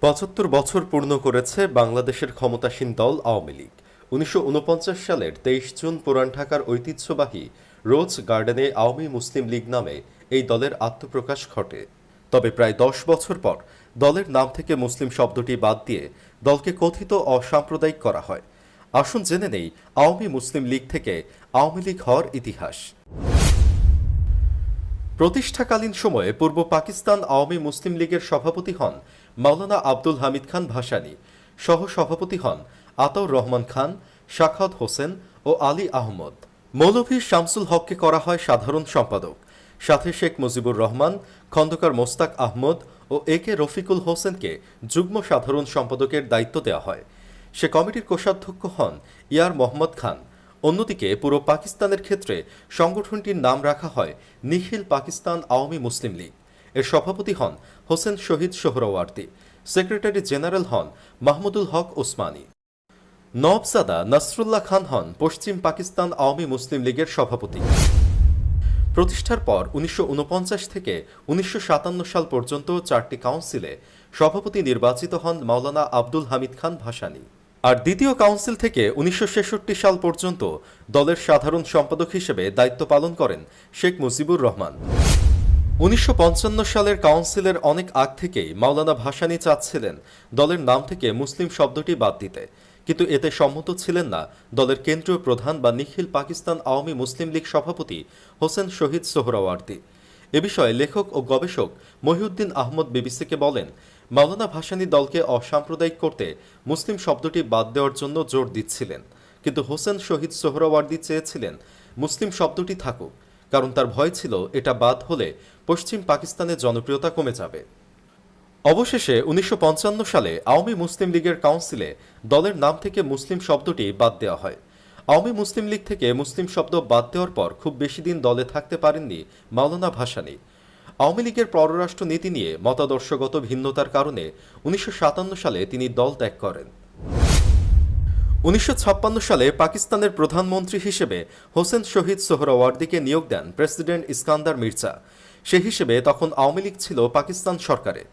৭৫ বছর পূর্ণ করেছে বাংলাদেশের ক্ষমতাসীন দল আওয়ামী লীগ। ১৯৪৯ সালের ২৩ জুন পুরান ঢাকার ঐতিহ্যবাহী রোজ গার্ডেনে আওয়ামী মুসলিম লীগ নামে এই দলের আত্মপ্রকাশ ঘটে। তবে প্রায় ১০ বছর পর দলের নাম থেকে মুসলিম শব্দটি বাদ দিয়ে দলকে কথিত অসাম্প্রদায়িক করা হয়। আসুন জেনে নেই আওয়ামী মুসলিম লীগ থেকে আওয়ামী লীগ হওয়ার ইতিহাস। প্রতিষ্ঠাকালীন সময়ে পূর্ব পাকিস্তান আওয়ামী মুসলিম লীগের সভাপতি হন মাওলানা আব্দুল হামিদ খান ভাসানী, সহ সভাপতি হন আতাউর রহমান খান, শাখাওয়াত হোসেন ও আলী আহমদ। মৌলভী শামসুল হককে করা হয় সাধারণ সম্পাদক, সাথে শেখ মুজিবুর রহমান, খন্দকার মোস্তাক আহমদ ও এ কে রফিকুল হোসেনকে যুগ্ম সাধারণ সম্পাদকের দায়িত্ব দেওয়া হয়। সে কমিটির কোষাধ্যক্ষ হন ইয়ার মোহাম্মদ খান। অন্যদিকে পুরো পাকিস্তানের ক্ষেত্রে সংগঠনটির নাম রাখা হয় নিখিল পাকিস্তান আওয়ামী মুসলিম লীগ। এর সভাপতি হন হোসেন শহীদ সোহরাওয়ার্দী। সেক্রেটারি জেনারেল হন মাহমুদুল হক ওসমানী। নওয়াবজাদা নাসরুল্লাহ খান হন পশ্চিম পাকিস্তান আওয়ামী মুসলিম লীগের সভাপতি। প্রতিষ্ঠার পর ১৯৪৯ থেকে ১৯৫৭ সাল পর্যন্ত ৪টি কাউন্সিলে সভাপতি নির্বাচিত হন মাওলানা আব্দুল হামিদ খান ভাসানী। আর দ্বিতীয় কাউন্সিল থেকে ১৯৬৬ সাল পর্যন্ত দলের সাধারণ সম্পাদক হিসেবে দায়িত্ব পালন করেন শেখ মুজিবুর রহমান। ১৯৫৫ সালের কাউন্সিলের অনেক আগ থেকেই মাওলানা ভাসানী চাচ্ছিলেন দলের নাম থেকে মুসলিম শব্দটি বাদ দিতে, কিন্তু এতে সম্মত ছিলেন না দলের কেন্দ্রীয় প্রধান বা নিখিল পাকিস্তান আওয়ামী মুসলিম লীগ সভাপতি হোসেন শহীদ সোহরাওয়ার্দী। এ বিষয়ে লেখক ও গবেষক মহিউদ্দিন আহমদ বিবিসিকে বলেন, মাওলানা ভাসানী দলকে অসাম্প্রদায়িক করতে মুসলিম শব্দটি বাদ দেওয়ার জন্য জোর দিচ্ছিলেন, কিন্তু হোসেন শহীদ সোহরাওয়ার্দী চেয়েছিলেন মুসলিম শব্দটি থাকুক, কারণ তার ভয় ছিল এটা বাদ হলে পশ্চিম পাকিস্তানের জনপ্রিয়তা কমে যাবে। অবশেষে ১৯৫৫ সালে আওয়ামী মুসলিম লীগের কাউন্সিলে দলের নাম থেকে মুসলিম শব্দটি বাদ দেওয়া হয়। আওয়ামী মুসলিম লীগ থেকে মুসলিম শব্দ বাদ দেওয়ার পর খুব বেশি দিন দলে থাকতে পারেননি মাওলানা ভাসানী। আওয়ামী লীগের পররাষ্ট্র নীতি নিয়ে মতাদর্শগত ভিন্নতার কারণে ১৯৫৭ সালে তিনি দল ত্যাগ করেন। ১৯৫৬ সালে পাকিস্তানের প্রধানমন্ত্রী হিসেবে হোসেন শহীদ সোহরাওয়ার্দীকে নিয়োগ দেন প্রেসিডেন্ট ইস্কান্দার মির্জা। সে হিসেবে তখন আওয়ামী লীগ ছিল পাকিস্তান সরকারে।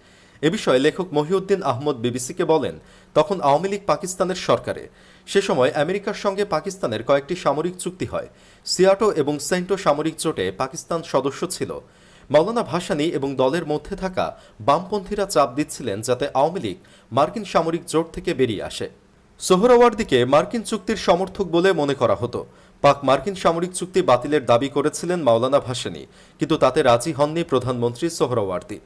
এ বিষয়ে লেখক মহিউদ্দিন আহমদ বিবিসিকে বলেন, তখন আওয়ামী লীগ পাকিস্তানের সরকারে। সে সময় আমেরিকার সঙ্গে পাকিস্তানের কয়েকটি সামরিক চুক্তি হয়। সিয়াটো এবং সেন্টো সামরিক জোটে পাকিস্তান সদস্য ছিল। মাওলানা ভাসানী এবং দলের মধ্যে থাকা বামপন্থীরা চাপ দিচ্ছিলেন যাতে আওয়ামী লীগ মার্কিন সামরিক জোট থেকে বেরিয়ে আসে। সোহরাওয়ার্দীকে মার্কিন চুক্তির সমর্থক বলে মনে করা হতো। পাক মার্কিন সামরিক চুক্তি বাতিলের দাবি করেছিলেন মাওলানা ভাসানী, কিন্তু তাতে রাজি হননি প্রধানমন্ত্রী সোহরাওয়ার্দী।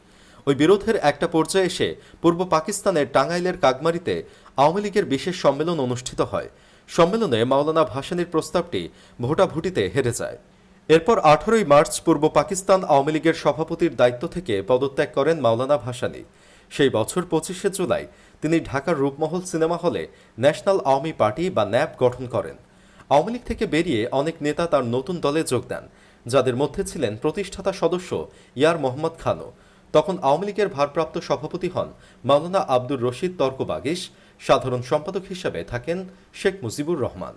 ওই বিরোধের একটা পর্যায়ে এসে পূর্ব পাকিস্তানের টাঙ্গাইলের কাকমারিতে আওয়ামী লীগের বিশেষ সম্মেলন অনুষ্ঠিত হয়। সম্মেলনে মাওলানা ভাসানীর প্রস্তাবটি ভোটাভুটিতে হেরে যায়। এরপর ১৮ই মার্চ পূর্ব পাকিস্তান আওয়ামী লীগের সভাপতির দায়িত্ব থেকে পদত্যাগ করেন মাওলানা ভাসানী। সেই বছর ২৫শে জুলাই তিনি ঢাকার রূপমহল সিনেমা হলে ন্যাশনাল আওয়ামী পার্টি বা ন্যাপ গঠন করেন। আওয়ামী লীগ থেকে বেরিয়ে অনেক নেতা তার নতুন দলে যোগ দেন, যাদের মধ্যে ছিলেন প্রতিষ্ঠাতা সদস্য ইয়ার মোহাম্মদ খানও। তখন আওয়ামী লীগের ভারপ্রাপ্ত সভাপতি হন মাওলানা আব্দুর রশিদ তর্কবাগিশ। সাধারণ সম্পাদক হিসেবে থাকেন শেখ মুজিবুর রহমান।